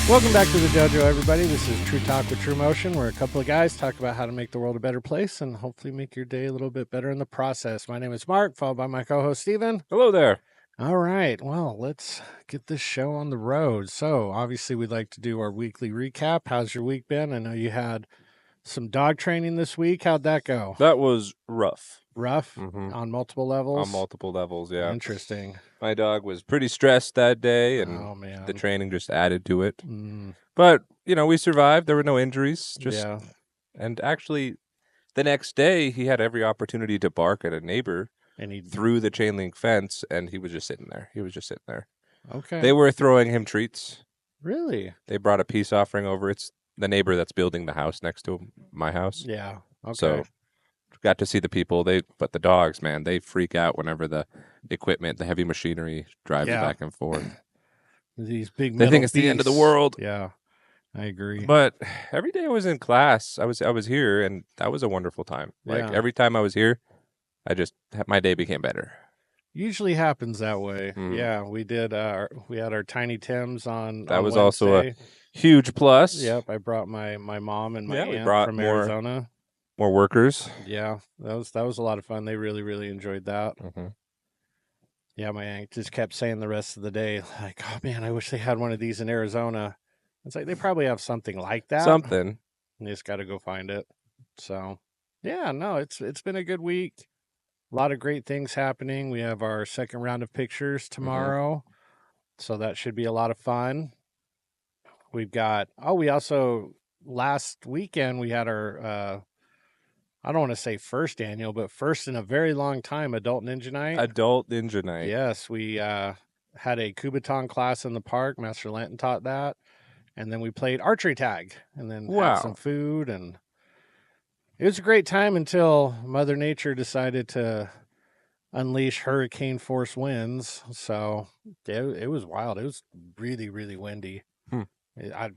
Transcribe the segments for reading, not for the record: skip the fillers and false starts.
Welcome back to the dojo, everybody. This is True Talk with TRUMOTION, where a couple of guys talk about how to make the world a better place and hopefully make your day a little bit better in the process. My name is Mark, followed by my co-host Stephen. Hello there. All right, well, let's get this show on the road. So, obviously, we'd like to do our weekly recap. How's your week been? I know you had some dog training this week. How'd that go? That was rough. Rough? Mhm. On multiple levels? On multiple levels, yeah. Interesting. My dog was pretty stressed that day, and Oh, man. the training just added to it. Mm, But, we survived. There were no injuries. yeah. And actually, the next day, he had every opportunity to bark at a neighbor And he... through the chain link fence, and he was just sitting there. Okay. They were throwing him treats. Really? They brought a peace offering over. It's the neighbor that's building the house next to my house. Yeah. Okay. So got to see the people. But the dogs, man, they freak out whenever the equipment, the heavy machinery drives back and forth. These big They think it's the end of the world. Yeah, I agree. But every day I was in class, I was here, and that was a wonderful time. Like every time I was here, my day became better. Usually happens that way. Mhm. Yeah, we did. We had our Tiny Tims on. That was Wednesday. also a huge plus. Yep, I brought my mom and my we aunt brought from Arizona. More workers. Yeah, that was a lot of fun. They really enjoyed that. Mm-hmm. Yeah, my aunt just kept saying the rest of the day, like, "Oh man, I wish they had one of these in Arizona." It's like they probably have something like that. Something. You just got to go find it. So, yeah, no, it's been a good week. A lot of great things happening. We have our second round of pictures tomorrow. So that should be a lot of fun. We've got, we also, last weekend, we had our, I don't want to say first annual, but first in a very long time, Adult Ninja Night. Adult Ninja Night. Yes, we had a Kubaton class in the park. Master Lanton taught that. And then we played archery tag and then had some food. And it was a great time until Mother Nature decided to unleash hurricane force winds. So it was wild. It was really windy. I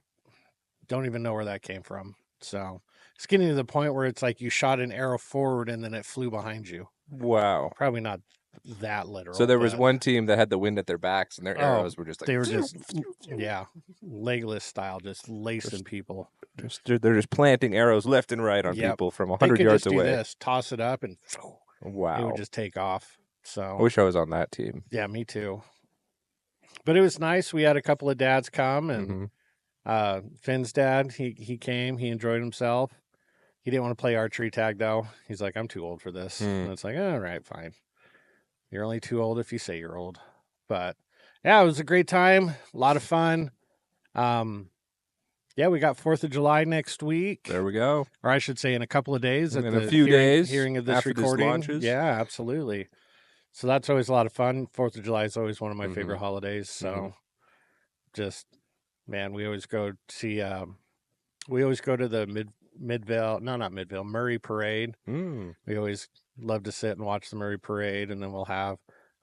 don't even know where that came from. So it's getting to the point where it's like you shot an arrow forward and then it flew behind you. Wow. Probably not that literal. So there was one team that had the wind at their backs, and their arrows were just like... They were just, Legolas style, just lacing people. They're just planting arrows left and right on people from 100 yards away. They could just do this, toss it up, and wow, it would just take off. So I wish I was on that team. Yeah, me too. But it was nice. We had a couple of dads come, and Finn's dad, he came. He enjoyed himself. He didn't want to play archery tag, though. He's like, I'm too old for this. And it's like, all right, fine. You're only too old if you say you're old. But, yeah, it was a great time. A lot of fun. Yeah, we got 4th of July next week. There we go. Or I should say in a couple of days. In a few days. Hearing of this after recording. This launches. Yeah, absolutely. So that's always a lot of fun. 4th of July is always one of my favorite holidays. So just, man, we always go see, we always go to the Murray Parade. We always love to sit and watch the Murray Parade. And then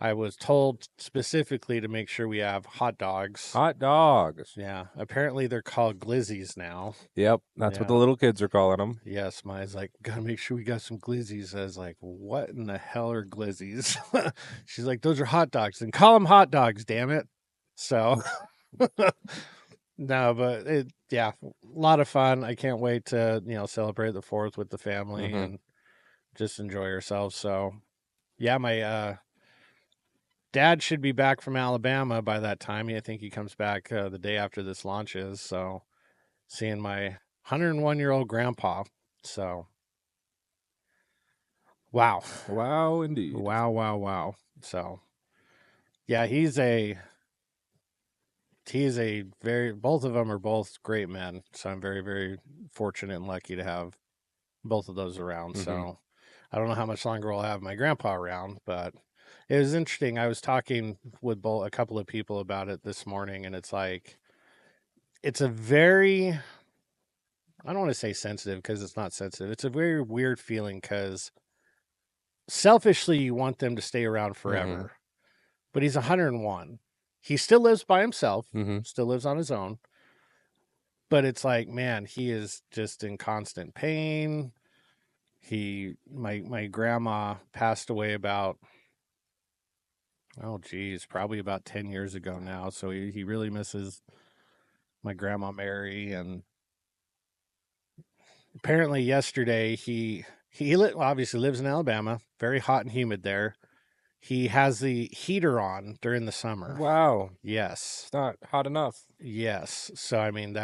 I was told specifically to make sure we have hot dogs. Hot dogs. Yeah. Apparently they're called glizzies now. Yep. That's what the little kids are calling them. Yes. Maya's like, gotta make sure we got some glizzies. I was like, what in the hell are glizzies? She's like, those are hot dogs. And call them hot dogs, damn it. So, no, but a lot of fun. I can't wait to, celebrate the 4th with the family and just enjoy ourselves. So, yeah, my, Dad should be back from Alabama by that time. I think he comes back the day after this launches. So, seeing my 101-year-old grandpa. So, wow. Wow, indeed. Wow. So, yeah, both of them are both great men. So, I'm very, very fortunate and lucky to have both of those around. So, I don't know how much longer I'll have my grandpa around, but it was interesting. I was talking with a couple of people about it this morning, and it's like, it's a very, I don't want to say sensitive because it's not sensitive. It's a very weird feeling because selfishly you want them to stay around forever, but he's 101. He still lives by himself, still lives on his own, but it's like, man, he is just in constant pain. My grandma passed away about, probably about 10 years ago now. So he really misses my grandma Mary, and apparently yesterday he obviously lives in Alabama, very hot and humid there. He has the heater on during the summer. Wow. Yes. It's not hot enough. Yes. So I mean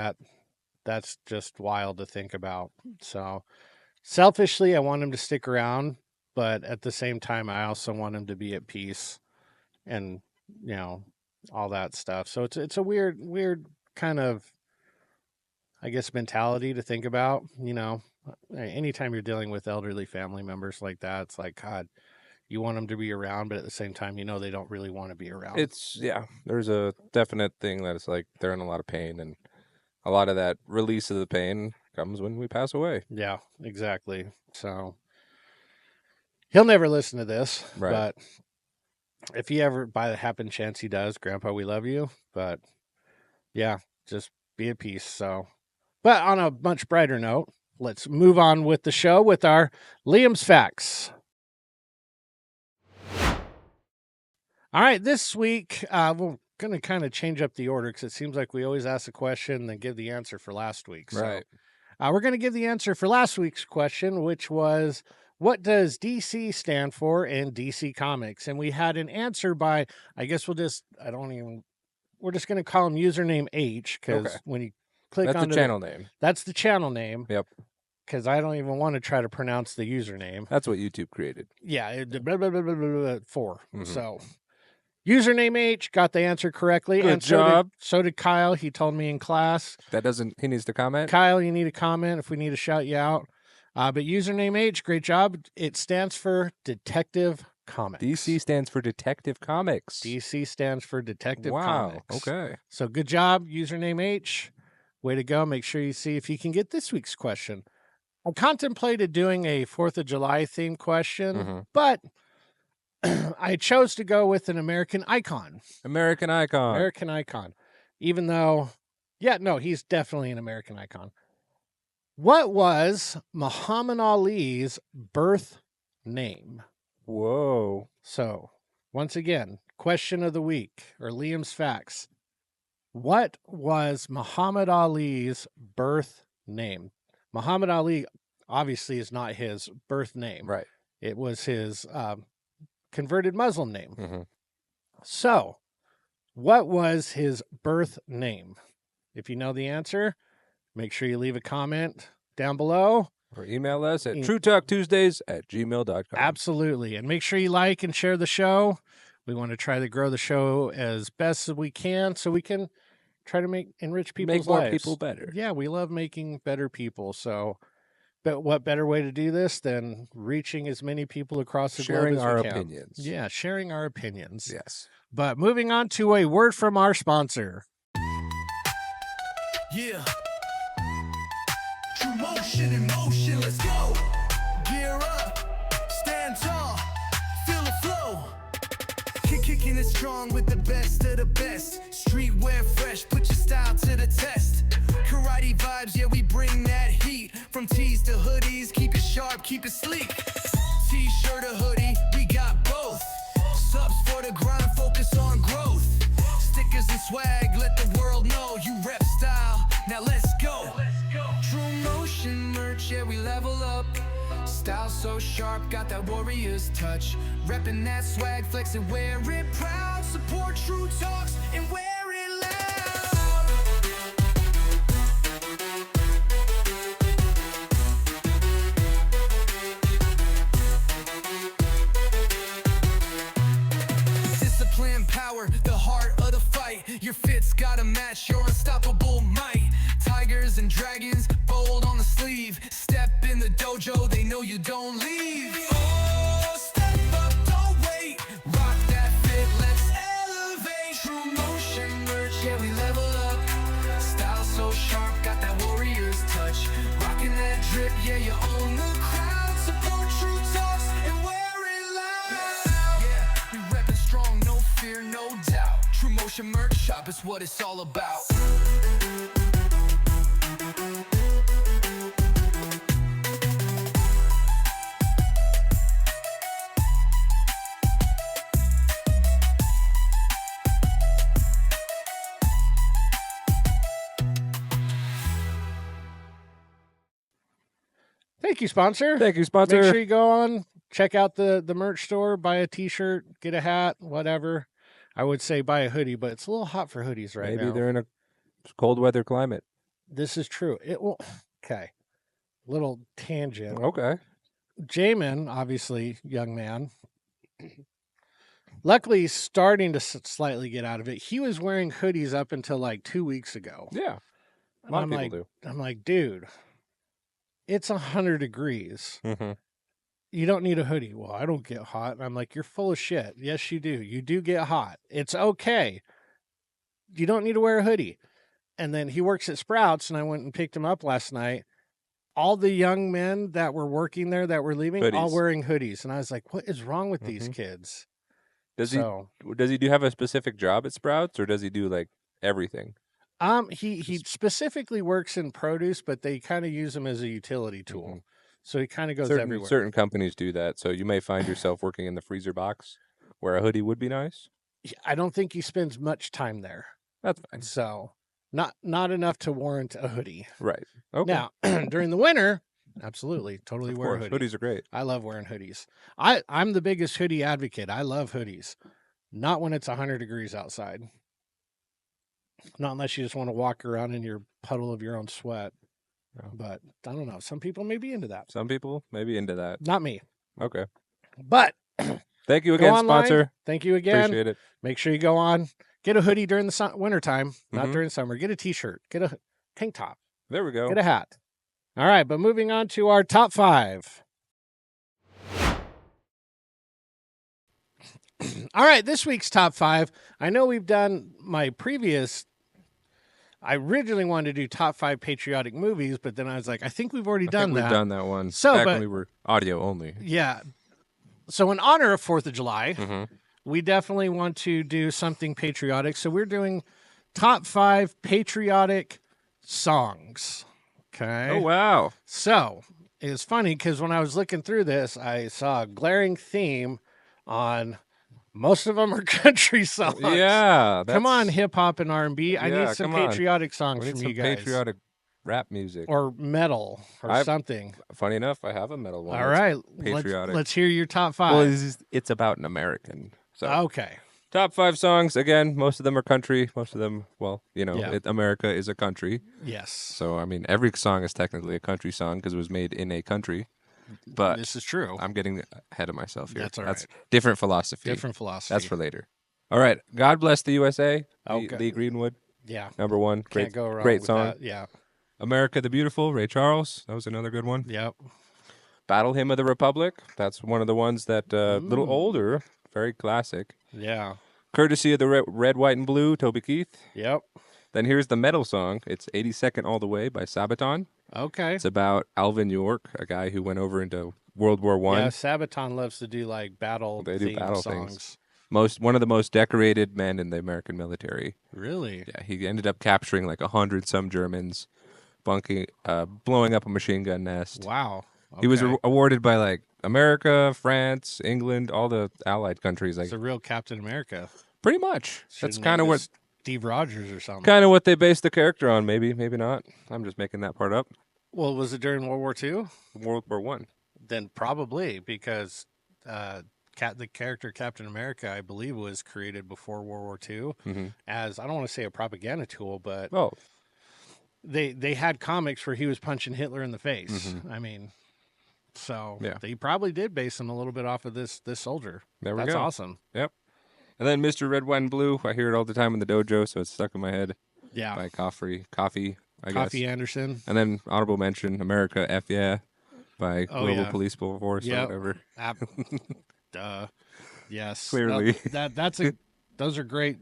that's just wild to think about. So selfishly, I want him to stick around, but at the same time, I also want him to be at peace and, you know, all that stuff. So it's a weird kind of, I guess, mentality to think about. You know, anytime you're dealing with elderly family members like that, it's like, God, you want them to be around, but at the same time, you know, they don't really want to be around. There's a definite thing that it's like they're in a lot of pain, and a lot of that release of the pain comes when we pass away. Yeah, exactly. So he'll never listen to this, Right. But if he ever, by the happen chance he does, Grandpa, we love you. But yeah, just be at peace. So, but on a much brighter note, let's move on with the show with our Liam's Facts. All right, this week, we're going to kind of change up the order because it seems like we always ask a question and then give the answer for last week. So, Right. We're going to give the answer for last week's question, which was, what does DC stand for in DC Comics? And we had an answer by, I guess we're just going to call him username H, because when you click on that's the channel name. That's the channel name. Yep. Because I don't even want to try to pronounce the username. That's what YouTube created. Yeah, blah, blah, blah, blah, blah, blah, 4. Mm-hmm. So, username H got the answer correctly. Good job. So did Kyle. He told me in class. He needs to comment? Kyle, you need to comment if we need to shout you out. But username H, great job. It stands for Detective Comics. DC stands for Detective Comics. DC stands for Detective Comics. Okay. So good job, username H. Way to go. Make sure you see if you can get this week's question. I contemplated doing a 4th of July themed question, but I chose to go with an American icon. American icon. Even though, he's definitely an American icon. What was Muhammad Ali's birth name? Whoa. So, once again, question of the week, or Liam's Facts. What was Muhammad Ali's birth name? Muhammad Ali obviously is not his birth name. Right. It was his converted Muslim name. Mm-hmm. So, what was his birth name? If you know the answer, make sure you leave a comment down below. Or email us at TrueTalkTuesdays@gmail.com. Absolutely. And make sure you like and share the show. We want to try to grow the show as best as we can so we can try to enrich people's lives. Make more people better. Yeah, we love making better people. So, but what better way to do this than reaching as many people across the globe as we can? Sharing our opinions. Yeah, sharing our opinions. Yes. But moving on to a word from our sponsor. Yeah. TRUMOTION in motion, let's go. Gear up, stand tall, feel the flow. Kicking it strong with the best of the best. Streetwear fresh, put your style to the test. Karate vibes, yeah, we bring that heat. From tees to hoodies, keep it sharp, keep it sleek. T-shirt or hoodie, we got both. Subs for the grind, focus on growth. Stickers and swag, let the world know you rep style. Now let's go. TRUMOTION merch, yeah, we level up. Style so sharp, got that warrior's touch. Reppin' that swag, flex and wear it proud. Support True Talks and wear it loud. Discipline, power, the heart of the fight. Your fit's gotta match your unstoppable might. Tigers and dragons, bold on the sleeve. Step in the dojo, they know you don't leave. Oh, step up, don't wait. Rock that fit, let's elevate. TRUMOTION merch, yeah, we level up. Style so sharp, got that warrior's touch. Rocking that drip, yeah, you own the crowd. Support True Talks and wear it loud. Yeah, we reppin' strong, no fear, no doubt. TRUMOTION merch shop is what it's all about. Thank you, sponsor. Thank you, sponsor. Make sure you go on, check out the merch store, buy a t-shirt, get a hat, whatever. I would say buy a hoodie, but it's a little hot for hoodies right now. Maybe they're in a cold weather climate. This is true. It will. Okay. Little tangent. Okay. Jamin, obviously, young man. Luckily, he's starting to slightly get out of it. He was wearing hoodies up until like 2 weeks ago. Yeah. A And lot of people do. I'm like, dude, it's 100 degrees. Mm-hmm. You don't need a hoodie. Well, I don't get hot. And I'm like, you're full of shit. Yes, you do. You do get hot. It's okay. You don't need to wear a hoodie. And then he works at Sprouts, and I went and picked him up last night. All the young men that were working there that were leaving, all wearing hoodies. And I was like, what is wrong with these kids? Does he do have a specific job at Sprouts, or does he do like everything? He specifically works in produce, but they kind of use him as a utility tool. Mm-hmm. So he kind of goes everywhere. Certain companies do that. So you may find yourself working in the freezer box where a hoodie would be nice. I don't think he spends much time there. That's fine. So not enough to warrant a hoodie. Right. Okay. Now, during the winter, absolutely, totally wear a hoodie. Hoodies are great. I love wearing hoodies. I'm the biggest hoodie advocate. I love hoodies. Not when it's 100 degrees outside. Not unless you just want to walk around in your puddle of your own sweat. No. But I don't know. Some people may be into that. Some people may be into that. Not me. Okay. But thank you again, sponsor. Thank you again. Appreciate it. Make sure you go on. Get a hoodie during the wintertime, not during summer. Get a t-shirt. Get a tank top. There we go. Get a hat. All right, but moving on to our top 5. All right, this week's top 5. I know we've done my previous. I originally wanted to do top 5 patriotic movies, but then I was like, I think we've already done that. We've done that one. So, back when we were audio only. Yeah. So in honor of 4th of July, we definitely want to do something patriotic. So we're doing top 5 patriotic songs. Okay. Oh, wow. So it's funny because when I was looking through this, I saw a glaring theme on most of them are country songs. Yeah. Come on, hip hop and R&B. I need some patriotic songs from you guys. Patriotic rap music. Or metal or something. Funny enough, I have a metal one. All right. Patriotic. Let's hear your top 5. Well, it's about an American. So. Okay. Top 5 songs. Again, most of them are country. Most of them, well, America is a country. Yes. So, I mean, every song is technically a country song because it was made in a country. But this is true. I'm getting ahead of myself here. That's all right. That's different philosophy. Different philosophy. That's for later. All right. God Bless the USA. Okay. Lee Greenwood. Yeah. Number 1. Can't go wrong great with song. that. Yeah. America the Beautiful. Ray Charles. That was another good one. Yep. Battle Hymn of the Republic. That's one of the ones that a little older. Very classic. Yeah. Courtesy of the Red, White, and Blue, Toby Keith. Yep. Then here's the metal song. It's 82nd All the Way by Sabaton. Okay. It's about Alvin York, a guy who went over into World War I. Yeah, Sabaton loves to do like battle songs. Things. One of the most decorated men in the American military. Really? Yeah, he ended up capturing like 100-some Germans, blowing up a machine gun nest. Wow. Okay. He was awarded by like America, France, England, all the allied countries. Like, it's a real Captain America. Pretty much. That's kind of what Steve Rogers or something. Kind of what they based the character on. Maybe not. I'm just making that part up. Well, was it during World War II? World War I. Then probably because the character Captain America, I believe, was created before World War II as, I don't want to say a propaganda tool, but they had comics where he was punching Hitler in the face. I mean, so they probably did base him a little bit off of this soldier. There we go. That's awesome. Yep. And then Mr. Red, White, and Blue. I hear it all the time in the dojo, so it's stuck in my head. Yeah. By Coffee, I guess. Coffee Anderson. And then honorable mention, America, F Yeah, by Global Police Force or whatever. Yes. Clearly. Those are great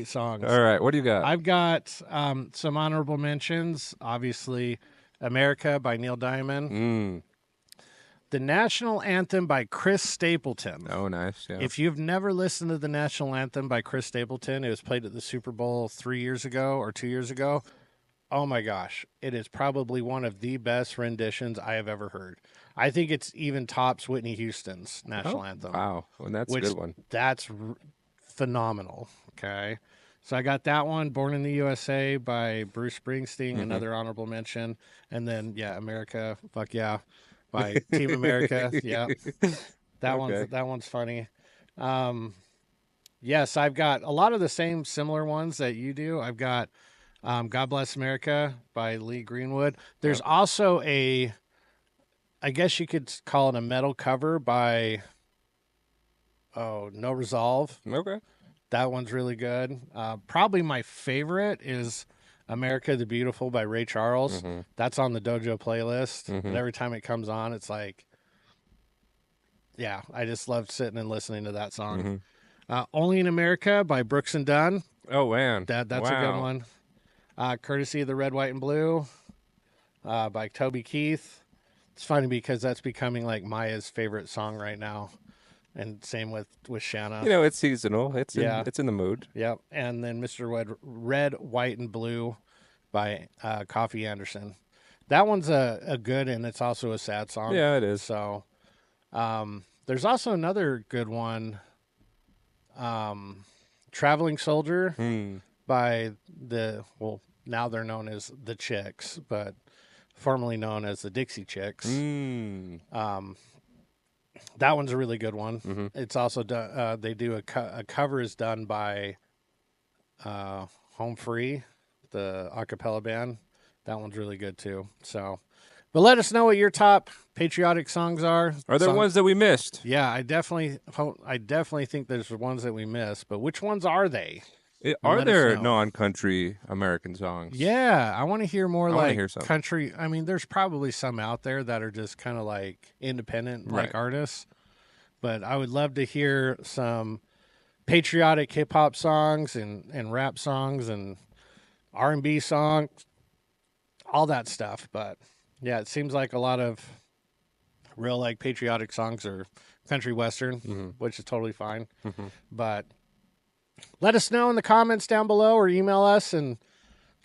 songs. All right. What do you got? I've got some honorable mentions. Obviously, America by Neil Diamond. The National Anthem by Chris Stapleton. Oh, nice. Yeah. If you've never listened to the National Anthem by Chris Stapleton, it was played at the Super Bowl 3 years ago or 2 years ago. Oh, my gosh. It is probably one of the best renditions I have ever heard. I think it's even tops Whitney Houston's National Anthem. Wow. Well, that's a good one. That's phenomenal. Okay. So I got that one, Born in the USA by Bruce Springsteen, another honorable mention. And then, America, fuck yeah. by Team America. Yeah, Okay. that one's funny. Yes, I've got a lot of the same similar ones that you do. I've got God Bless America by Lee Greenwood. There's also I guess you could call it a metal cover by No Resolve. Okay. That one's really good. Probably my favorite is America the Beautiful by Ray Charles. That's on the Dojo playlist. And every time it comes on, it's like, yeah, I just love sitting and listening to that song. Only in America by Brooks and Dunn. Oh, man. That's a good one. Courtesy of the Red, White, and Blue by Toby Keith. It's funny because that's becoming like Maya's favorite song right now. And same with Shanna. You know, it's seasonal. It's in the mood. Yep. And then Mr. Red, White, and Blue by Coffee Anderson. That one's a good, and it's also a sad song. Yeah, it is. So there's also another good one, Traveling Soldier by now they're known as the Chicks, but formerly known as the Dixie Chicks. That one's a really good one. It's also done. They do a cover is done by Home Free, the a cappella band. That one's really good too. So, but let us know what your top patriotic songs are. Are there ones that we missed? Yeah, I definitely think there's ones that we missed. But which ones are they? Are there non-country American songs? Yeah, I want to hear more like hear some. country. I mean, there's probably some out there that are just kind of like independent, like artists. But I would love to hear some patriotic hip hop songs and rap songs and R&B songs, all that stuff. But yeah, it seems like a lot of real like patriotic songs are country western, which is totally fine. But let us know in the comments down below or email us and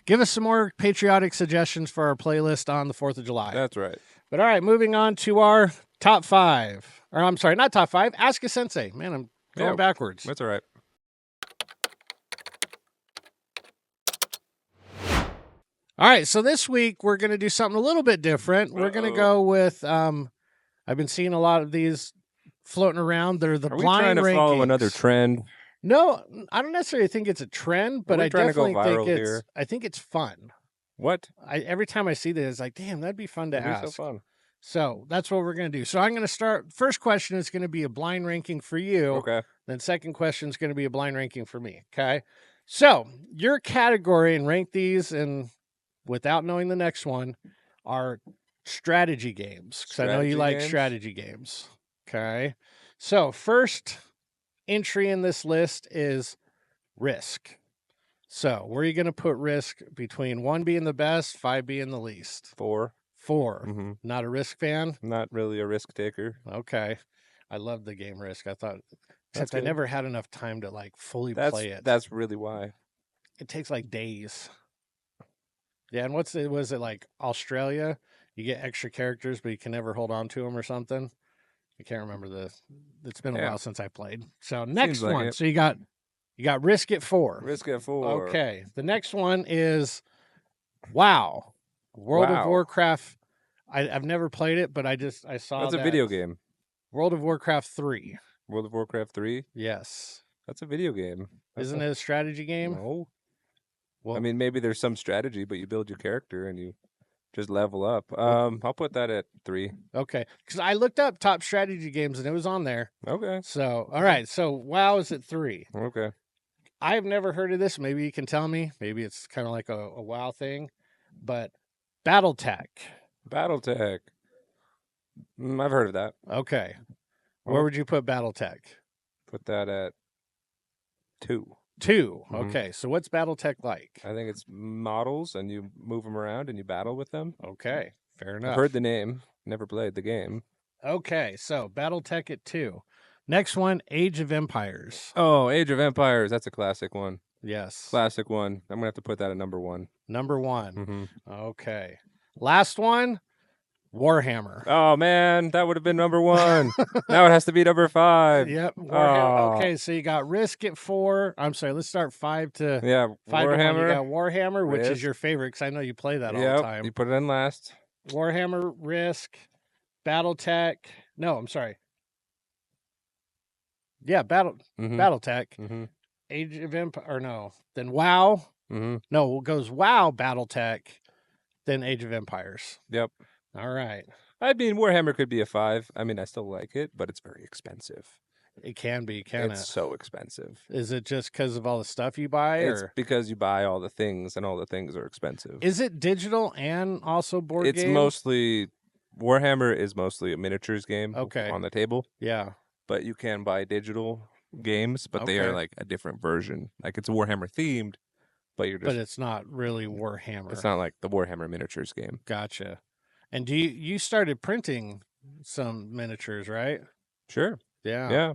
give us some more patriotic suggestions for our playlist on the 4th of July. That's right. But all right, moving on to our top 5. Or I'm sorry, not top 5. Ask a Sensei. Man, I'm going backwards. That's all right. All right, so this week we're going to do something a little bit different. We're going to go with, I've been seeing a lot of these floating around. They're the blind rankings. Are we trying to follow another trend? No, I don't necessarily think it's a trend, but I definitely think it's fun. What? Every time I see this, it's like, damn, that'd be fun to ask. So fun. So that's what we're going to do. So I'm going to start. First question is going to be a blind ranking for you. Okay. Then second question is going to be a blind ranking for me. Okay. So your category, and rank these, and without knowing the next one, are strategy games. Because I know you like strategy games. Okay. So first entry in this list is Risk. So where are you going to put Risk between 1 being the best, 5 being the least? 4. 4. Not a Risk fan? Not really a risk taker. Okay. I love the game Risk. I thought, except I never had enough time to like fully play it. That's really why. It takes like days. Yeah, and was it like Australia? You get extra characters, but you can never hold on to them or something. I can't remember it's been a while since I played. So next one. So you got Risk at 4. Risk at 4. Okay. The next one is WoW. World of Warcraft. I've never played it, but I saw that's a video game. World of Warcraft 3. World of Warcraft 3? Yes. That's a video game. Isn't it a strategy game? No. Well, I mean, maybe there's some strategy, but you build your character and you just level up. I'll put that at 3. Okay. Because I looked up top strategy games and it was on there. Okay. So, all right. So, WoW is at 3. Okay. I have never heard of this. Maybe you can tell me. Maybe it's kind of like a WoW thing. But BattleTech. BattleTech. I've heard of that. Okay. Where would you put BattleTech? Put that at 2. 2. Okay. So what's BattleTech like? I think it's models and you move them around and you battle with them. Okay. Fair enough. I've heard the name. Never played the game. Okay. So BattleTech at 2. Next one, Age of Empires. Oh, Age of Empires. That's a classic one. Yes. Classic one. I'm going to have to put that at number 1. Number 1. Okay. Last one, Warhammer. Oh, man. That would have been number 1. Now it has to be number 5. Yep. Warhammer. Okay, so you got Risk at 4. I'm sorry, let's start 5 to... Yeah, 5 Warhammer. To 1. You got Warhammer, which Risk. is your favorite, because I know you play that all the time. You put it in last. Warhammer, Risk, BattleTech. No, I'm sorry. Yeah, Mm-hmm. BattleTech. Mm-hmm. Age of Empire, or no, then WoW. Mm-hmm. No, it goes WoW, BattleTech, then Age of Empires. Yep. All right. I mean, Warhammer could be a 5. I mean, I still like it, but it's very expensive. It can be, can It's it? so expensive. Is it just because of all the stuff you buy, It's or because you buy all the things, and all the things are expensive. is it digital and also board It's game? mostly Warhammer is mostly a miniatures game. Okay. On the table. Yeah. But you can buy digital games, but they are Okay. like a different version. Like it's Warhammer themed, but you're just. But it's not really Warhammer. It's not like the Warhammer miniatures game. Gotcha. And you started printing some miniatures, right? Sure. Yeah. Yeah.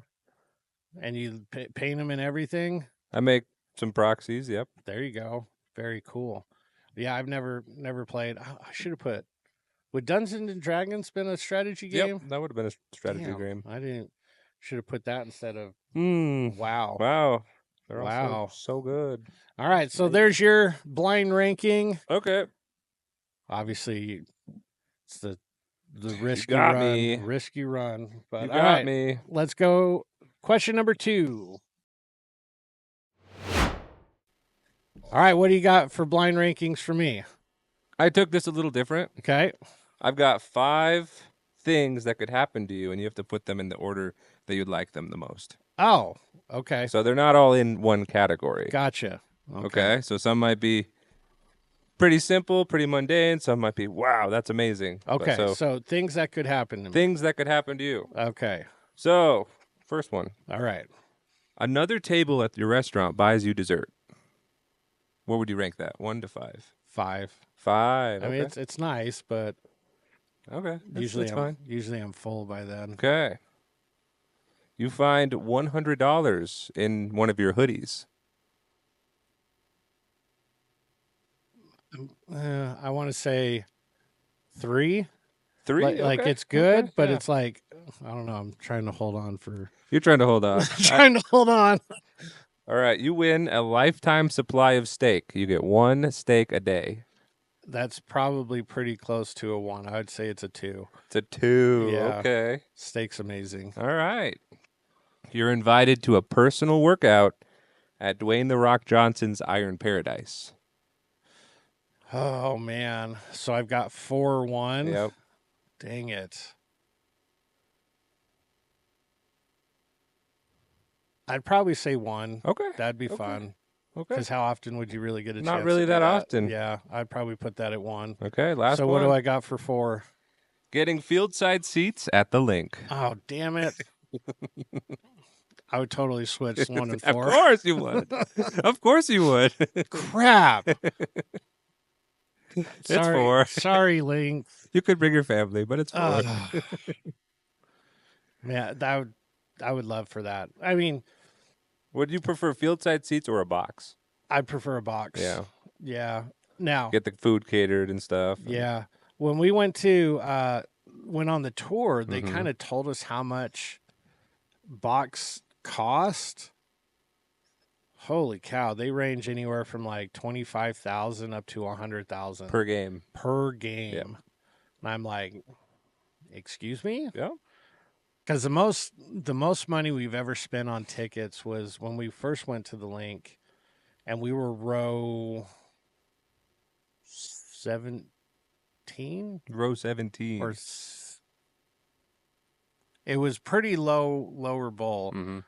And you paint them and everything. I make some proxies. Yep. There you go. Very cool. Yeah, I've never played. I should have put. Would Dungeons and Dragons been a strategy game? Yep, that would have been a strategy Damn, game. I didn't. Should have put that instead of. Hmm. Wow. Wow. They're Wow. all so good. All right, so there's your blind ranking. Okay. Obviously, it's the risky got run, me. risky run. But You all got right, me. let's go. Question number 2. All right, what do you got for blind rankings for me? I took this a little different. Okay. I've got 5 things that could happen to you, and you have to put them in the order that you'd like them the most. Oh, okay. So they're not all in one category. Gotcha. Okay. So some might be pretty simple, pretty mundane. Some might be, wow, that's amazing. Okay, So so things that could happen to me. things that could happen to you. Okay. So, first one. All right. Another table at your restaurant buys you dessert. What would you rank that? 1 to 5? 5. 5. I mean, okay. it's nice, but Okay. usually that's I'm fine. usually I'm full by then. Okay. You find $100 in one of your hoodies. I want to say 3. 3? Like Okay, it's good, okay, but yeah. it's like I don't know. I'm trying to hold on for. You're trying to hold on. trying to hold on. All right. You win a lifetime supply of steak. You get 1 steak a day. That's probably pretty close to a 1. I would say it's a 2. It's a 2. Yeah. Okay. Steak's amazing. All right. You're invited to a personal workout at Dwayne "The Rock" Johnson's Iron Paradise. Oh man. So I've got 4-1. Yep. Dang it. I'd probably say 1. Okay. That'd be Okay. fun. Okay. Because how often would you really get a Not chance? really to do that often. Yeah, I'd probably put that at 1. Okay. Last So one. what do I got for 4? Getting field side seats at the link. Oh, damn it. I would totally switch 1 and 4. Of course you would. Of course you would. Crap. It's Sorry, 4. Sorry, Link. You could bring your family, but it's 4. Yeah, I would love for that. I mean, Would you prefer field side seats or a box? I'd prefer a box. Yeah. Yeah. Now, Get the food catered and stuff. yeah. When we went on the tour, they Mhm. kind of told us how much box cost. Holy cow. They range anywhere from like 25,000 up to 100,000 Per game. per game. And I'm like, excuse me? Yeah. Because the most money we've ever spent on tickets was when we first went to the link, and we were row 17 Row 17. or it was pretty lower bowl. Mhm.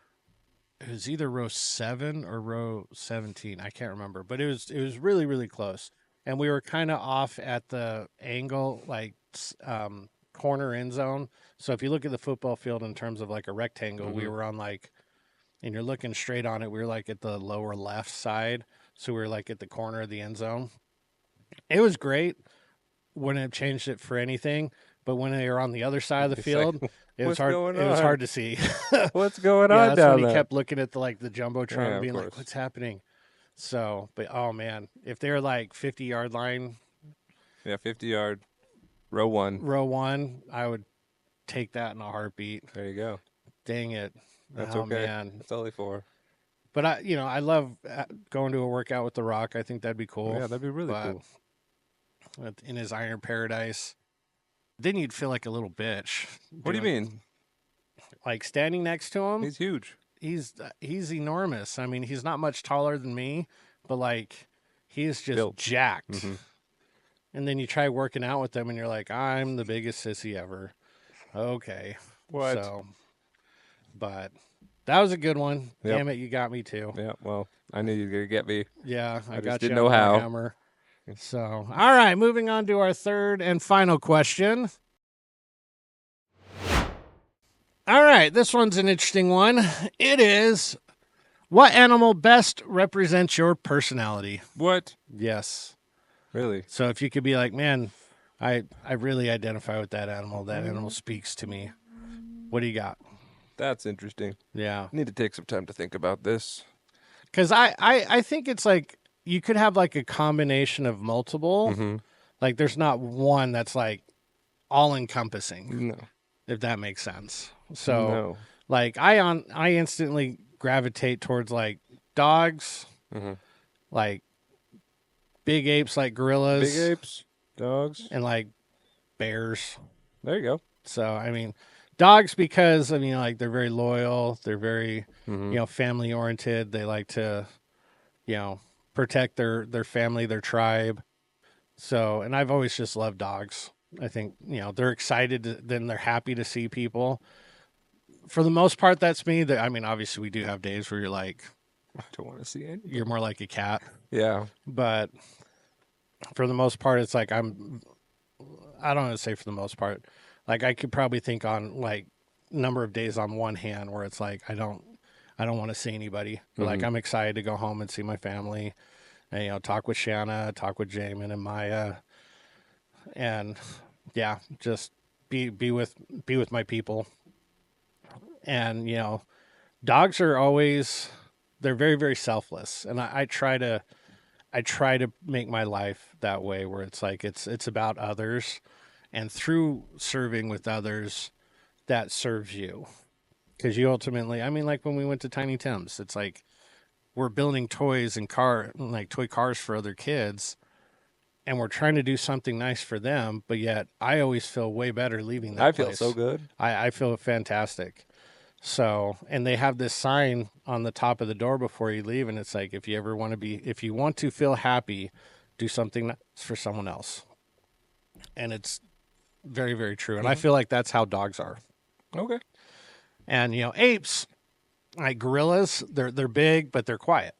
It was either row 7 or row 17. I can't remember, but it was really really close, and we were kind of off at the angle, like corner end zone. So if you look at the football field in terms of like a rectangle, we were on like, and you're looking straight on it, we were like at the lower left side. So we were like at the corner of the end zone. It was great. Wouldn't have changed it for anything. But when they were on the other side of the It's field, like, it was what's hard. going It was on? hard to see. What's going Yeah, on that's down when he there? kept looking at the jumbotron Yeah, and of being like, course. "What's happening?" So, but oh man, if they're like 50-yard line, Yeah, 50-yard. Row 1. row 1, I would take that in a heartbeat. There you go. Dang it. That's Oh okay. man. It's only 4. But I love going to a workout with The Rock. I think that'd be cool. Yeah, that'd be really But cool. in his Iron Paradise. then you'd feel like a little bitch. What do you mean? Like standing next to him, He's huge. He's enormous. I mean, he's not much taller than me, but like he is just Built. jacked. Mm-hmm. And then you try working out with him, and you're like, I'm the biggest sissy ever. Okay, What? So, but that was a good one. Yep. Damn it, you got me too. Yeah, well, I knew you were going to get me. Yeah, I just got didn't you know on how. Hammer. So, all right, moving on to our third and final question. All right, this one's an interesting one. It is, what animal best represents your personality? What? Yes. Really? So if you could be like, man, I really identify with that animal. That animal speaks to me. What do you got? That's interesting. Yeah. I need to take some time to think about this. Because I think it's like you could have like a combination of multiple. Mm-hmm. Like there's not one that's like all encompassing, No. if that makes sense. So No. like I instantly gravitate towards like dogs, Mm-hmm. like big apes, like gorillas, Big apes, dogs. and like bears. There you go. So I mean, dogs because I mean like they're very loyal, they're very Mm-hmm. family oriented. They like to protect their family, their tribe. So and I've always just loved dogs. I think they're excited, then they're happy to see people. For the most part, that's me. I mean, obviously, we do have days where you're like, I don't want to see it. you're more like a cat. Yeah. But for the most part, it's like I don't want to say for the most part. Like I could probably think on like number of days on one hand where it's like I don't want to see anybody. But like I'm excited to go home and see my family, and talk with Shanna, talk with Jamin and Maya, and yeah, just be with my people. And dogs are always, they're very, very selfless, and I try to make my life that way, where it's like it's about others, and through serving with others, that serves you, because you ultimately, I mean, like when we went to Tiny Tim's, it's like we're building toys and toy cars for other kids, and we're trying to do something nice for them, but yet I always feel way better leaving that place. I feel so good. I feel fantastic. So, and they have this sign on the top of the door before you leave, and it's like, if you want to feel happy, do something nice for someone else. And it's very, very true. And I feel like that's how dogs are. Okay. And apes, like gorillas, they're big, but they're quiet.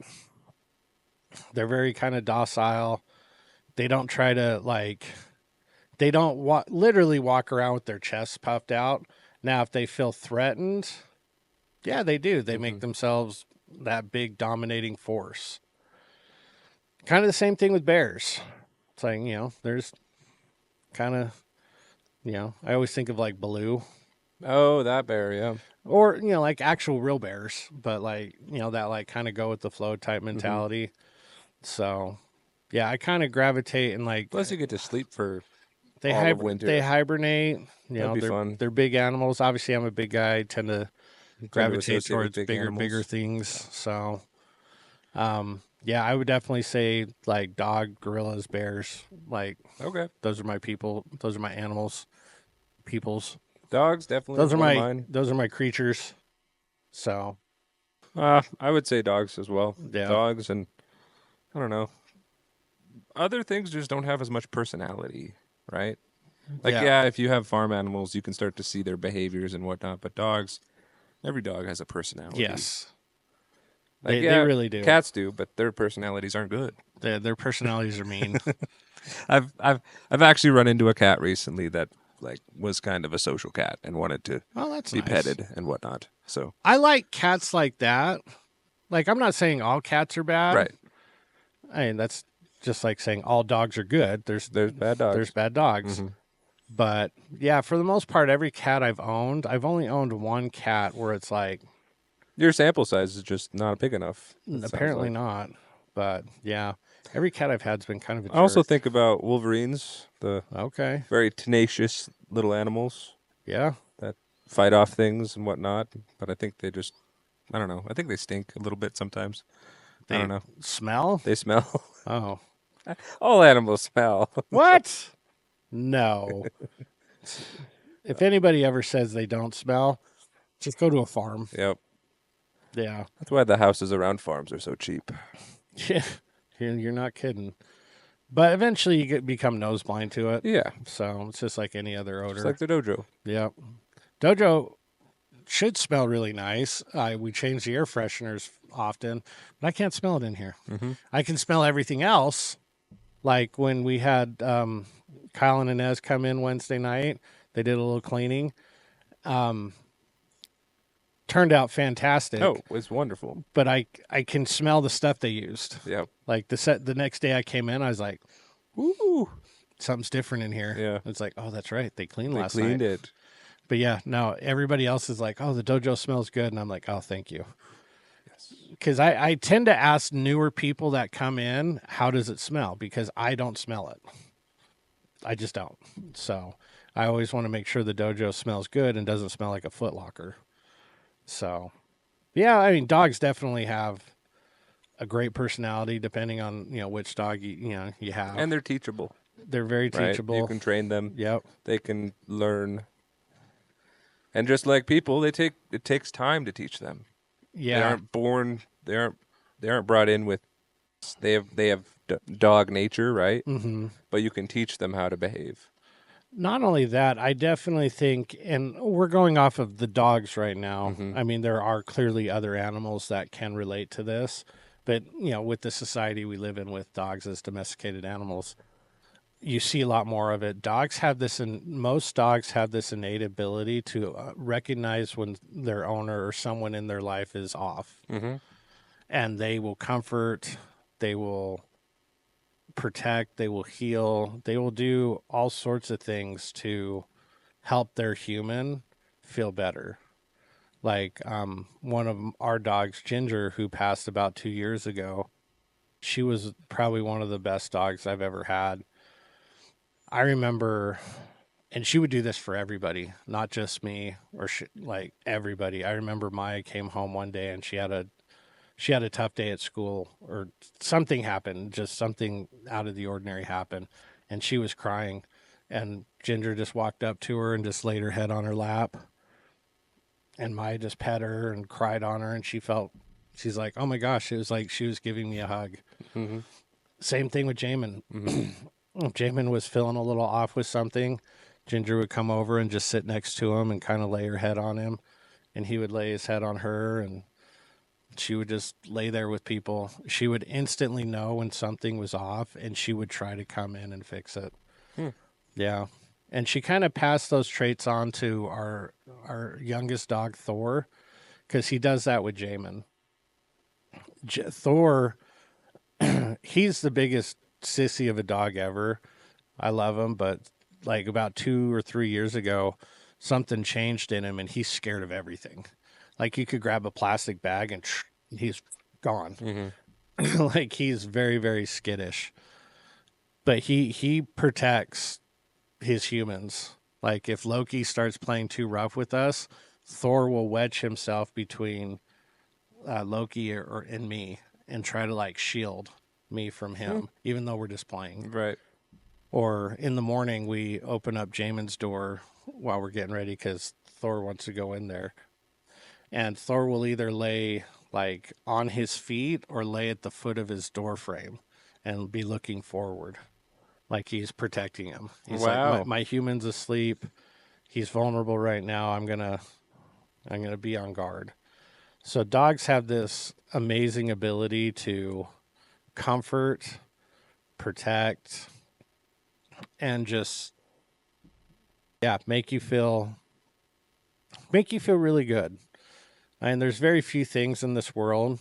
They're very kind of docile. They don't try to they don't literally walk around with their chests puffed out. Now, if they feel threatened, yeah, they do. They make themselves that big dominating force. Kind of the same thing with bears. It's like, there's kind of, I always think of like Baloo. Oh, that bear, yeah. Or, like actual real bears, but like, that like kind of go with the flow type mentality. So, yeah, I kind of gravitate and like. Plus, you get to sleep for They all of winter. They hibernate. That'd be fun. They're big animals. Obviously, I'm a big guy. I tend to gravitate associate with towards big animals. bigger things. So, yeah, I would definitely say like dog, gorillas, bears. Like, Okay. those are my people. Those are my animals. Peoples. Dogs, definitely. Those are one of my mine. those are my creatures. So, I would say dogs as well. Yeah. Dogs, and I don't know. Other things just don't have as much personality, right? Like, yeah, if you have farm animals, you can start to see their behaviors and whatnot. But dogs, every dog has a personality. yes, Like, they really do. Cats do, but their personalities aren't good. Their personalities are mean. I've actually run into a cat recently that like was kind of a social cat and wanted to Oh, that's be nice. petted and whatnot. So I like cats like that. Like, I'm not saying all cats are bad. right, I mean, that's just like saying all dogs are good. There's bad dogs. There's bad dogs. But yeah, for the most part, every cat I've only owned one cat where it's like, Your sample size is just not big enough. it sounds apparently like. not. But yeah, every cat I've had's been kind of a jerk. I also think about wolverines, the Okay. very tenacious little animals Yeah. that fight off things and whatnot. But I think they just, I don't know. I think they stink a little bit sometimes. I don't know. Smell? They smell. Oh. All animals smell. What? No. If anybody ever says they don't smell, just go to a farm. Yep. Yeah. That's why the houses around farms are so cheap. Yeah. You're not kidding. But eventually you become nose blind to it. Yeah. So it's just like any other odor. Just like the dojo. Yep. Dojo should smell really nice. We change the air fresheners often, but I can't smell it in here. Mm-hmm. I can smell everything else. Like when we had Kyle and Inez come in Wednesday night, they did a little cleaning. Turned out fantastic. Oh, it was wonderful. But I can smell the stuff they used. Yep. Like the next day I came in, I was like, ooh, something's different in here. Yeah. It's like, oh, that's right. They cleaned They last cleaned night. it. But yeah, no, everybody else is like, oh, the dojo smells good. And I'm like, oh, thank you. Yes. Because I tend to ask newer people that come in, how does it smell? Because I don't smell it. I just don't. So I always want to make sure the dojo smells good and doesn't smell like a Foot Locker. So, yeah, I mean, dogs definitely have a great personality depending on, which dog you have. And they're teachable. They're very Right? teachable. You can train them. Yep. They can learn. And just like people, it takes time to teach them. Yeah. They aren't born. They aren't brought in with. They have dog nature, right? Mm-hmm. But you can teach them how to behave. Not only that, I definitely think, and we're going off of the dogs right now. Mm-hmm. I mean, there are clearly other animals that can relate to this, but with the society we live in with dogs as domesticated animals, you see a lot more of it. Most dogs have this innate ability to recognize when their owner or someone in their life is off, Mm-hmm. and they will comfort, they will protect, they will heal, they will do all sorts of things to help their human feel better. Like one of our dogs, Ginger, who passed about 2 years ago, she was probably one of the best dogs I've ever had. I remember, and she would do this for everybody, not just me, or like everybody. I remember Maya came home one day and she had a tough day at school, or something happened, just something out of the ordinary happened, and she was crying, and Ginger just walked up to her and just laid her head on her lap, and Maya just pet her and cried on her, and she's like, oh my gosh, it was like she was giving me a hug. Mm-hmm. Same thing with Jamin. Mm-hmm. If Jamin was feeling a little off with something, Ginger would come over and just sit next to him and kind of lay her head on him, and he would lay his head on her, and she would just lay there with people. She would instantly know when something was off, and she would try to come in and fix it. Yeah. And she kind of passed those traits on to our youngest dog, Thor, because he does that with Jamin. Thor, he's the biggest sissy of a dog ever. I love him, but like about 2 or 3 years ago, something changed in him, and he's scared of everything. Like you could grab a plastic bag and he's gone. Mm-hmm. Like he's very, very skittish. But he protects his humans. Like if Loki starts playing too rough with us, Thor will wedge himself between Loki and me and try to like shield me from him, even though we're just playing. Right. Or in the morning, we open up Jamin's door while we're getting ready because Thor wants to go in there. And Thor will either lay like on his feet or lay at the foot of his door frame and be looking forward, like he's protecting him. He's Wow. like, my human's asleep. He's vulnerable right now. I'm gonna be on guard. So dogs have this amazing ability to comfort, protect, and just make you feel really good. And there's very few things in this world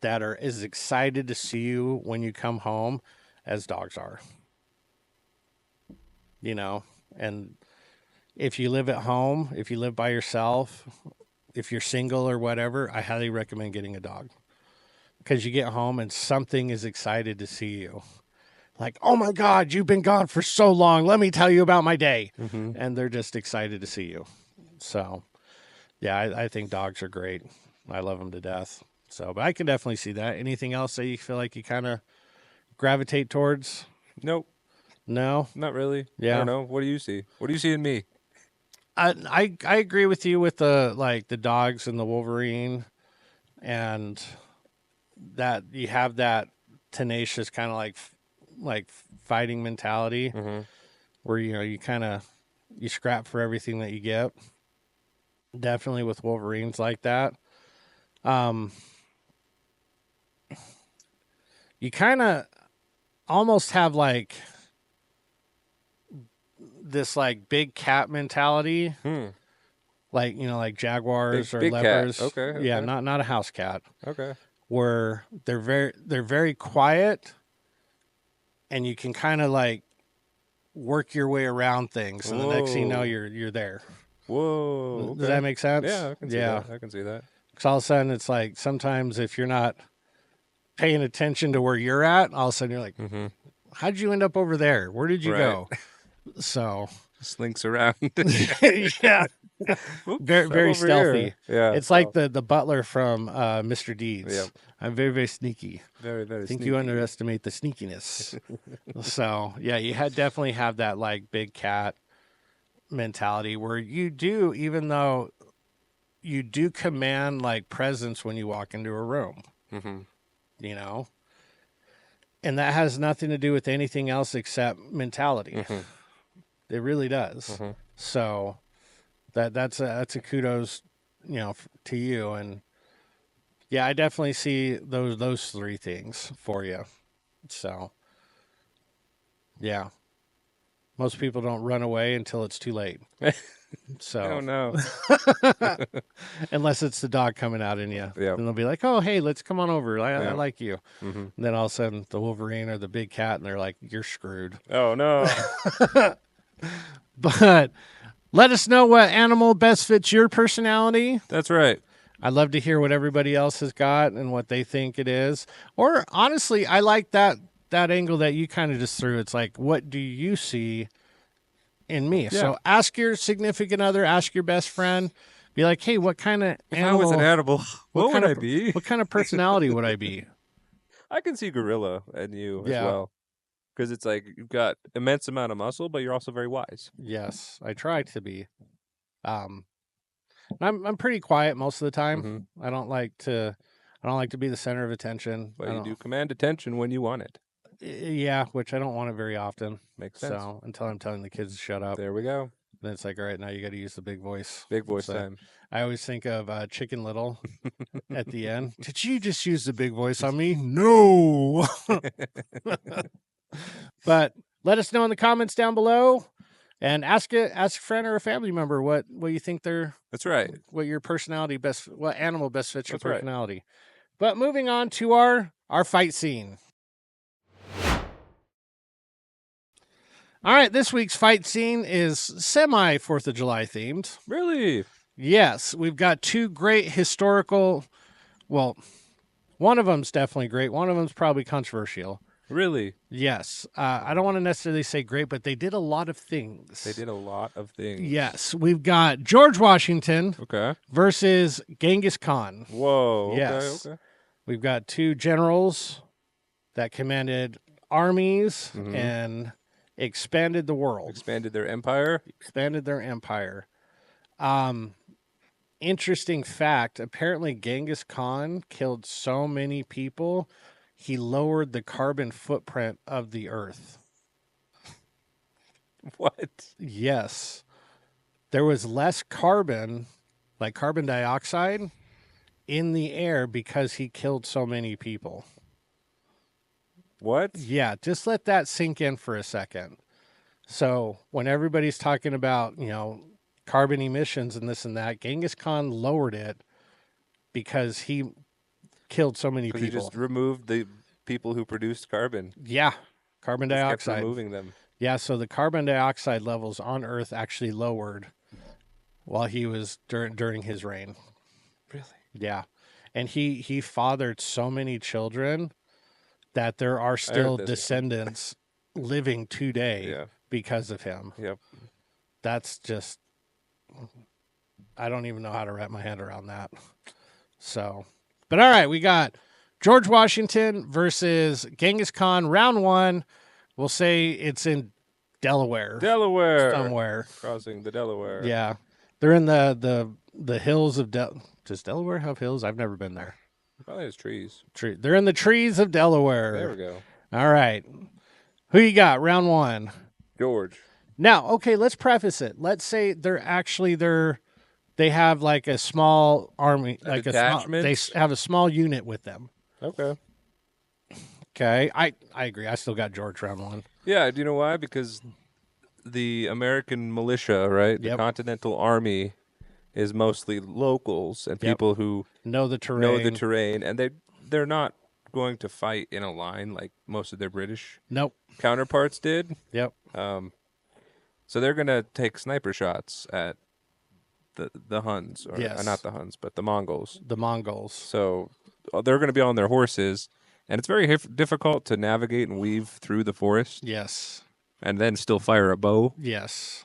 that are as excited to see you when you come home as dogs are. And if you live at home, if you live by yourself, if you're single or whatever, I highly recommend getting a dog. Because you get home and something is excited to see you. Like, oh my God, you've been gone for so long. Let me tell you about my day. Mm-hmm. And they're just excited to see you. So, yeah, I think dogs are great. I love them to death. So, but I can definitely see that. Anything else that you feel like you kind of gravitate towards? Nope. No. Not really. Yeah. I don't know. What do you see? What do you see in me? I agree with you with the dogs and the Wolverine, and that you have that tenacious kind of like fighting mentality where you kind of you scrap for everything that you get. Definitely with Wolverines like that. You kind of almost have like this like big cat mentality, like like jaguars or big leopards. Cat. Okay. Yeah, not a house cat. Okay. Where they're very quiet, and you can kind of like work your way around things, and the next thing you know, you're there. Whoa. Okay. Does that make sense? Yeah, I can see that. I can see that. Because all of a sudden, it's like sometimes if you're not paying attention to where you're at, all of a sudden you're like, how'd you end up over there? Where did you go? So slinks around. yeah. Very stealthy. Yeah. It's like the butler from Mr. Deeds. Yep. I'm very sneaky. Very I think sneaky. you underestimate the sneakiness. So yeah, you definitely have that like big cat mentality where you do, even though you do command like presence when you walk into a room, and that has nothing to do with anything else except mentality. It really does. So that's a kudos, to you. And yeah, I definitely see those three things for you. So yeah, most people don't run away until it's too late. So oh no. Unless it's the dog coming out in you, Yep. then they'll be like, "Oh, hey, let's come on over. I like you." Mhm. And then all of a sudden, the Wolverine or the big cat, and they're like, "You're screwed." Oh no. But let us know what animal best fits your personality. That's right. I'd love to hear what everybody else has got and what they think it is. Or honestly, I like that angle that you kind of just threw. It's like, what do you see in me? Yeah. So ask your significant other, ask your best friend, be like, hey, what kind of If I was an animal, what would I be? What kind of personality would I be? I can see gorilla in you as Yeah. well. Because it's like you've got immense amount of muscle, but you're also very wise. Yes, I try to be. I'm pretty quiet most of the time. I don't like to be the center of attention. But you do command attention when you want it. Yeah, which I don't want it very often. Makes sense. So until I'm telling the kids to shut up, There we go. then it's like, all right, now you got to use the big voice. Big voice So time. I always think of Chicken Little at the end. Did you just use the big voice on me? No. But let us know in the comments down below, and ask a friend or a family member what you think That's right. what your personality what animal best fits your That's right. personality. But moving on to our fight scene. All right, this week's fight scene is semi 4th of July themed. Really? Yes, we've got two great historical, well, one of them's definitely great. One of them's probably controversial. Really? Yes. I don't want to necessarily say great, but they did a lot of things. They did a lot of things. Yes. We've got George Washington Okay. versus Genghis Khan. Whoa. Yes. Okay. We've got two generals that commanded armies and expanded the world. Expanded their empire. Expanded their empire. Interesting fact, apparently Genghis Khan killed so many people, he lowered the carbon footprint of the earth. What? Yes. There was less carbon, like carbon dioxide, in the air because he killed so many people. What? Yeah, just let that sink in for a second. So when everybody's talking about, carbon emissions and this and that, Genghis Khan lowered it because he killed so many people. He just removed the people who produced carbon. Yeah, carbon Just kept dioxide. removing them. Yeah, so the carbon dioxide levels on Earth actually lowered while he was during his reign. Really? Yeah, and he fathered so many children that there are still descendants living today because of him. Yep. That's just, I don't even know how to wrap my head around that. So, but all right, we got George Washington versus Genghis Khan, round one. We'll say it's in Delaware. Somewhere. Crossing the Delaware. Yeah. They're in the hills of Does Delaware have hills? I've never been there. Probably has trees. They're in the trees of Delaware. There we go. All right. Who you got? Round 1. George. Now, okay, let's preface it. Let's say they have like a small army, like they have a small unit with them. Okay. Okay, I agree. I still got George round 1. Yeah, do you know why? Because the American militia, right? Yep. The Continental Army is mostly locals and people who know the terrain. And they're not going to fight in a line like most of their British counterparts did. Yep. So they're going to take sniper shots at the Huns, or not the Huns, but the Mongols. The Mongols. So they're going to be on their horses, and it's very difficult to navigate and weave through the forest. Yes. And then still fire a bow. Yes.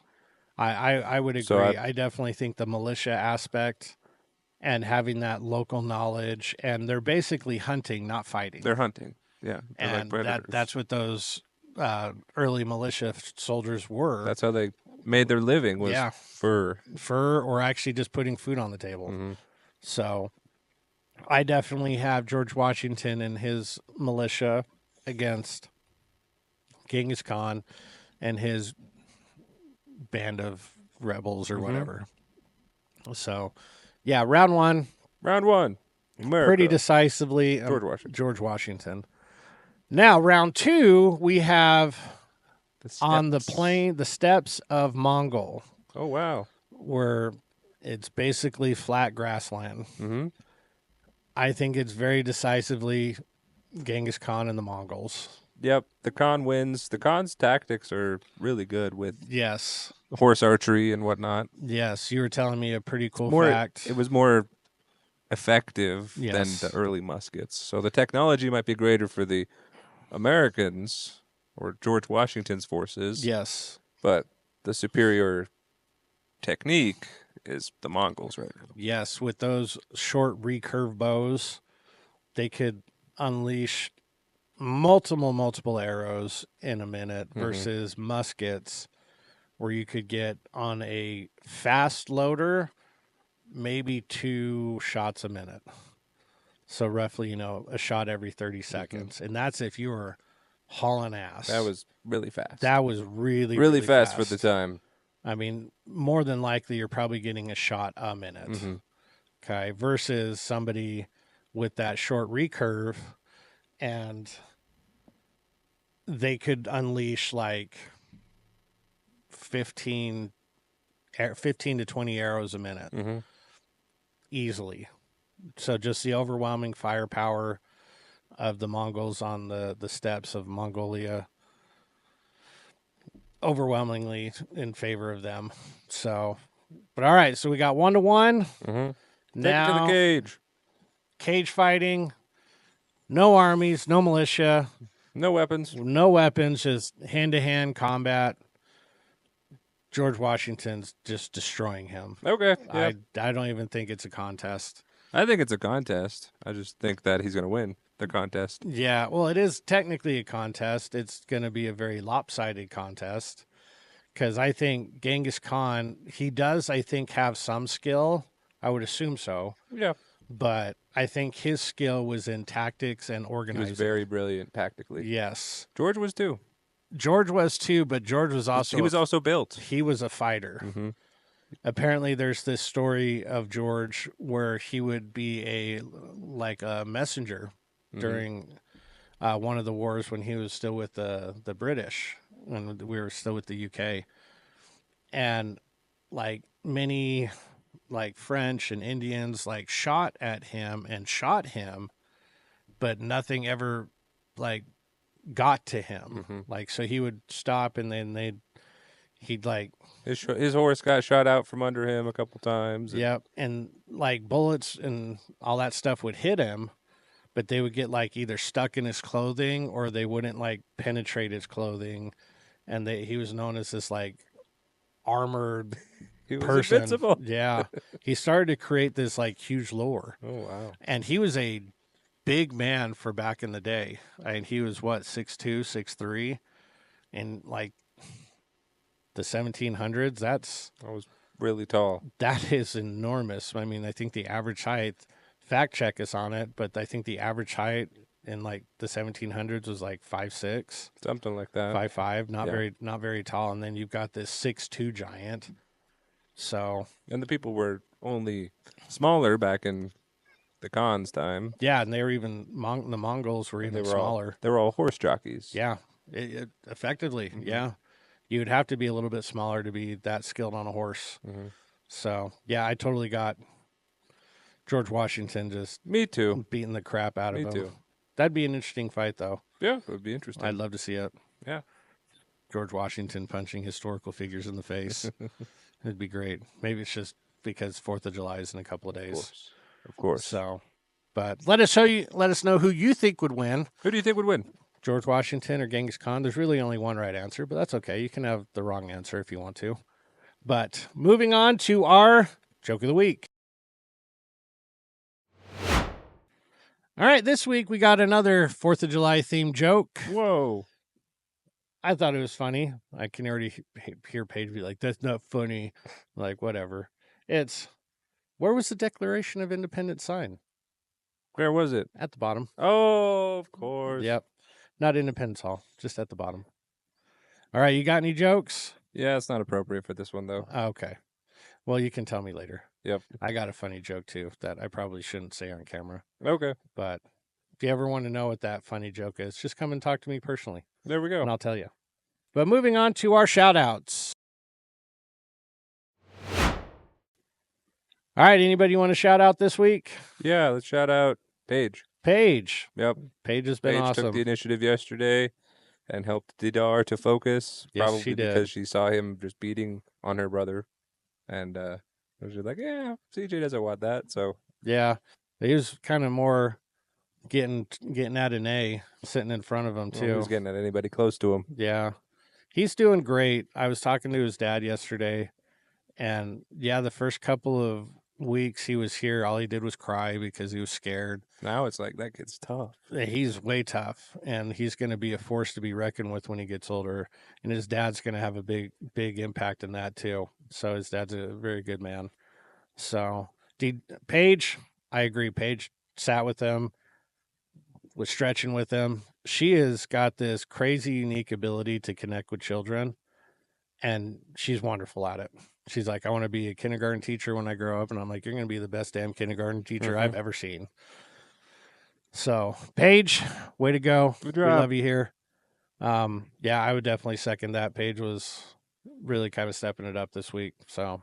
I would agree. So I definitely think the militia aspect and having that local knowledge, and they're basically hunting, not fighting. They're hunting, yeah. And that's what those early militia soldiers were. That's how they made their living, was fur. Fur, or actually just putting food on the table. Mm-hmm. So I definitely have George Washington and his militia against Genghis Khan and his band of rebels or whatever. So, yeah, round 1. America. Pretty decisively, George Washington. Now, round 2, we have on the steppes of Mongol. Oh, wow. Where it's basically flat grassland. Mm-hmm. I think it's very decisively Genghis Khan and the Mongols. Yep, the Khan wins. The Khan's tactics are really good with yes, horse archery and whatnot. Yes, you were telling me a pretty cool fact. It was more effective than the early muskets. So the technology might be greater for the Americans or George Washington's forces. Yes. But the superior technique is the Mongols, right? Yes, with those short recurve bows, they could unleash multiple arrows in a minute versus muskets where you could get on a fast loader maybe 2 shots a minute. So roughly, a shot every 30 seconds. And that's if you were hauling ass. That was really fast. That was really fast for the time. I mean, more than likely you're probably getting a shot a minute. Mm-hmm. Okay, versus somebody with that short recurve, and they could unleash like 15 to 20 arrows a minute easily. So just the overwhelming firepower of the Mongols on the steppes of Mongolia, overwhelmingly in favor of them. So, but all right, so we got 1-1. Mm-hmm. Now, take it to the cage. Cage fighting. No armies, no militia. No weapons. No weapons, just hand-to-hand combat. George Washington's just destroying him. Okay. Yeah. I don't even think it's a contest. I think it's a contest. I just think that he's going to win the contest. Yeah, well, it is technically a contest. It's going to be a very lopsided contest because I think Genghis Khan, he does, I think, have some skill. I would assume so. Yeah. But I think his skill was in tactics and organizing. He was very brilliant tactically. Yes. George was too. But George was also... He was also built. He was a fighter. Mm-hmm. Apparently, there's this story of George where he would be a messenger during one of the wars when he was still with the British, when we were still with the UK. And many French and Indians shot at him and shot him, but nothing ever got to him. Mm-hmm. So he would stop and then he'd his horse got shot out from under him a couple times. Yep. And bullets and all that stuff would hit him, but they would get either stuck in his clothing or they wouldn't penetrate his clothing. And he was known as this armored he was person. Invincible. Yeah. He started to create this huge lore. Oh, wow. And he was a big man for back in the day. I mean, he was 6'2", 6'3", in like the 1700s. That was really tall. That is enormous. I mean, I think the average height, fact check us on it, but I think the average height in like the 1700s was like 5'6", something like that, 5'5", not very tall. And then you've got this 6'2" giant. So, and the people were only smaller back in the Khan's time. Yeah, and they were even the Mongols were even smaller. They were all horse jockeys. Yeah, effectively, yeah. You would have to be a little bit smaller to be that skilled on a horse. So, yeah, I totally got George Washington just Me too. beating the crap out of him. Me too. That'd be an interesting fight, though. Yeah, it would be interesting. I'd love to see it. Yeah. George Washington punching historical figures in the face. It'd be great. Maybe it's just because 4th of July is in a couple of days. Of course. So, but let us know who you think would win. Who do you think would win? George Washington or Genghis Khan? There's really only one right answer, but that's okay. You can have the wrong answer if you want to. But moving on to our joke of the week. All right, this week we got another 4th of July themed joke. Whoa. I thought it was funny. I can already hear Paige be like, that's not funny. Like, whatever. Where was the Declaration of Independence sign? Where was it? At the bottom. Oh, of course. Yep. Not Independence Hall, just at the bottom. All right, you got any jokes? Yeah, it's not appropriate for this one, though. Okay. Well, you can tell me later. Yep. I got a funny joke, too, that I probably shouldn't say on camera. Okay. But if you ever want to know what that funny joke is, just come and talk to me personally. There we go. And I'll tell you. But moving on to our shout-outs. All right, anybody want to shout out this week? Yeah, let's shout out Paige. Paige. Yep. Paige has been Paige awesome. took the initiative yesterday and helped Didar to focus. Yes, probably she did. because she saw him just beating on her brother. And she was like, yeah, CJ doesn't want that. So yeah, he was kind of more getting at an A sitting in front of him, too. He was getting at anybody close to him. Yeah. He's doing great. I was talking to his dad yesterday, and yeah, the first couple of weeks he was here, all he did was cry because he was scared. Now it's like, that kid's tough. He's way tough, and he's going to be a force to be reckoned with when he gets older, and his dad's going to have a big impact in that too. So his dad's a very good man. So Paige, I agree. Paige sat with him, was stretching with him. She has got this crazy unique ability to connect with children, and she's wonderful at it. She's like, I want to be a kindergarten teacher when I grow up. And I'm like, you're going to be the best damn kindergarten teacher I've ever seen. So, Paige, way to go. Good We job. love you here. Yeah, I would definitely second that. Paige was really kind of stepping it up this week. So,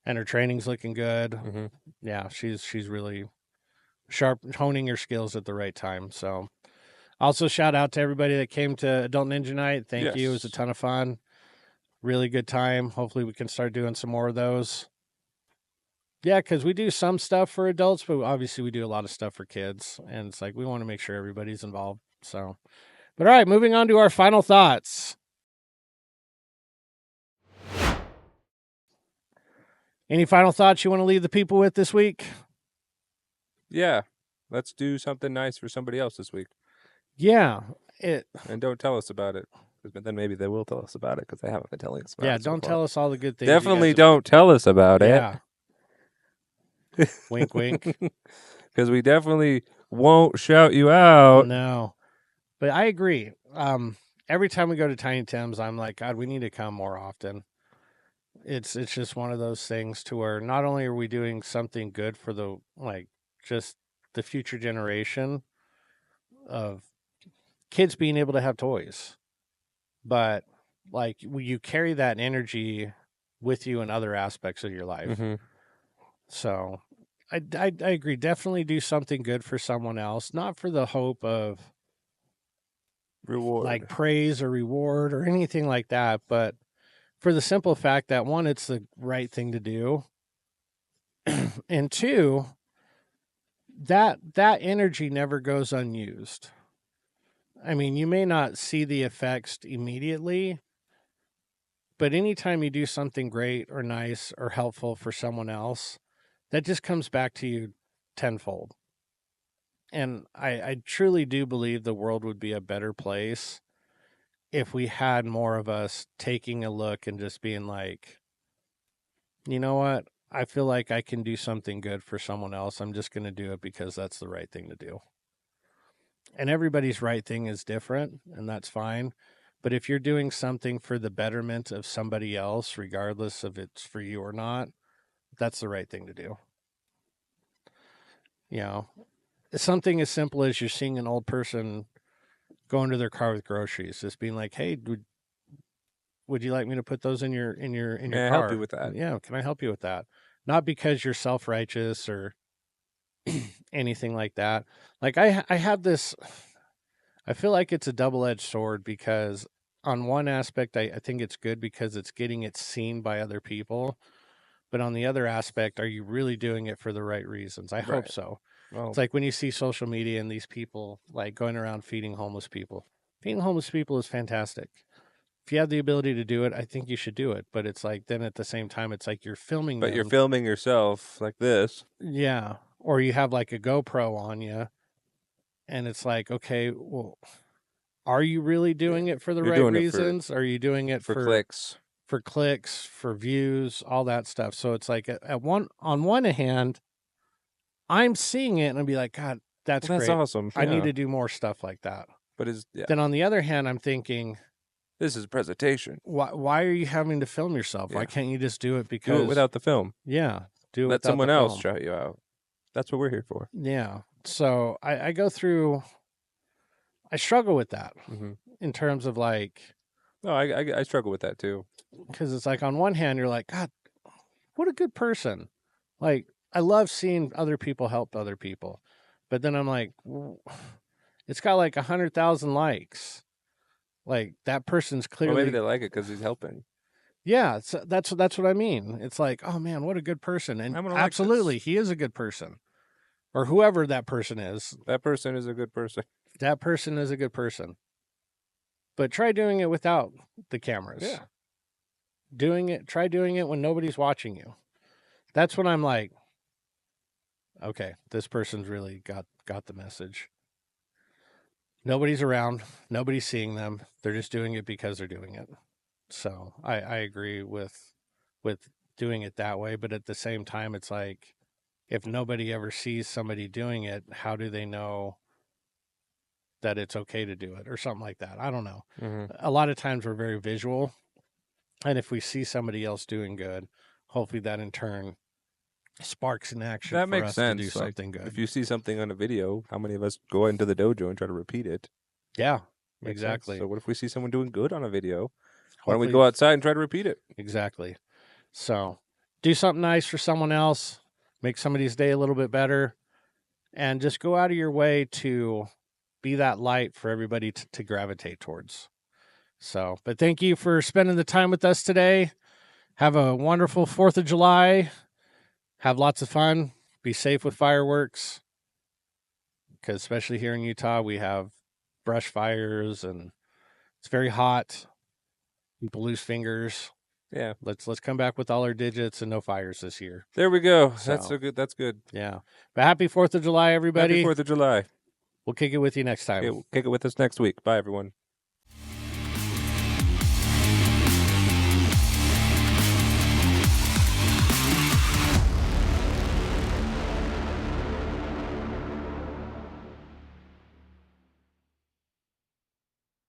and her training's looking good. Mm-hmm. Yeah, she's really sharp, honing her skills at the right time. So, also shout out to everybody that came to Adult Ninja Night. Thank you. It was a ton of fun. Really good time. Hopefully we can start doing some more of those. Yeah, because we do some stuff for adults, but obviously we do a lot of stuff for kids. And it's like we want to make sure everybody's involved. So, but all right, moving on to our final thoughts. Any final thoughts you want to leave the people with this week? Yeah. Let's do something nice for somebody else this week. Yeah. And don't tell us about it. But then maybe they will tell us about it because they haven't been telling us about it. Yeah, don't tell us all the good things. Definitely don't tell us about it. Yeah. Wink, wink. Because we definitely won't shout you out. No. But I agree. Every time we go to Tiny Tim's, I'm like, God, we need to come more often. It's just one of those things to where not only are we doing something good for just the future generation of kids being able to have toys, but you carry that energy with you in other aspects of your life. Mm-hmm. So I agree. Definitely do something good for someone else, not for the hope of reward, like praise or reward or anything like that, but for the simple fact that one, it's the right thing to do. And two, that energy never goes unused. I mean, you may not see the effects immediately, but anytime you do something great or nice or helpful for someone else, that just comes back to you tenfold. And I truly do believe the world would be a better place if we had more of us taking a look and just being like, you know what? I feel like I can do something good for someone else. I'm just going to do it because that's the right thing to do. And everybody's right thing is different, and that's fine. But if you're doing something for the betterment of somebody else, regardless if it's for you or not, that's the right thing to do. You know, something as simple as you're seeing an old person go into their car with groceries, just being like, "Hey, would you like me to put those in your car? May I help you with that? Yeah, can I help you with that?" Not because you're self-righteous or anything like that. Like I have this, I feel like it's a double-edged sword, because on one aspect, I think it's good because it's getting it seen by other people. But on the other aspect, are you really doing it for the right reasons? I hope Right. so. Well, It's like when you see social media and these people like going around feeding homeless people. Feeding homeless people is fantastic. If you have the ability to do it, I think you should do it. But it's like, then at the same time, it's like you're filming but them. you're filming yourself like this. Yeah. Or you have like a GoPro on you. And it's like, okay, well, are you really doing it for the You're right doing it for- reasons? Are you doing it For clicks. for clicks, for views, all that stuff? So it's like on one hand, I'm seeing it and I'd be like, God, that's Well, that's great. awesome. I need yeah. to do more stuff like that. But yeah, Then on the other hand, I'm thinking, this is a presentation. why are you having to film yourself? Why Yeah. can't you just do it because Do it without the film. Yeah, do it Let without someone the else film. shout you out. That's what we're here for. Yeah. So I go through. I struggle with that Mm-hmm. in terms of like, No, I struggle with that too. because it's like on one hand you're like, God, what a good person. Like I love seeing other people help other people, but then I'm like, it's got like 100,000 likes. Like that person's clearly. Well, maybe they like it because he's helping. Yeah, so that's what I mean. It's like, oh man, what a good person, and I'm gonna like absolutely, this. he is a good person, or whoever that person is. That person is a good person. That person is a good person. But try doing it without the cameras. Yeah. Try doing it when nobody's watching you. That's when I'm like, okay, this person's really got the message. Nobody's around, nobody's seeing them. They're just doing it because they're doing it. So I agree with doing it that way, but at the same time, it's like, if nobody ever sees somebody doing it, how do they know that it's okay to do it or something like that? I don't know. Mm-hmm. A lot of times we're very visual, and if we see somebody else doing good, hopefully that in turn sparks an action That for makes us sense. to do something good. If you see something on a video, how many of us go into the dojo and try to repeat it? Yeah, Makes exactly. sense. So what if we see someone doing good on a video? Why don't we Hopefully- go outside and try to repeat it? Exactly. So do something nice for someone else, make somebody's day a little bit better, and just go out of your way to be that light for everybody to gravitate towards. So, but thank you for spending the time with us today. Have a wonderful 4th of July. Have lots of fun. Be safe with fireworks. Because especially here in Utah, we have brush fires and it's very hot. People lose fingers. Yeah. Let's come back with all our digits and no fires this year. There we go. So- That's so good. That's good. Yeah. But happy 4th of July, everybody. Happy 4th of July. We'll kick it with you next time. Okay, we'll kick it with us next week. Bye, everyone.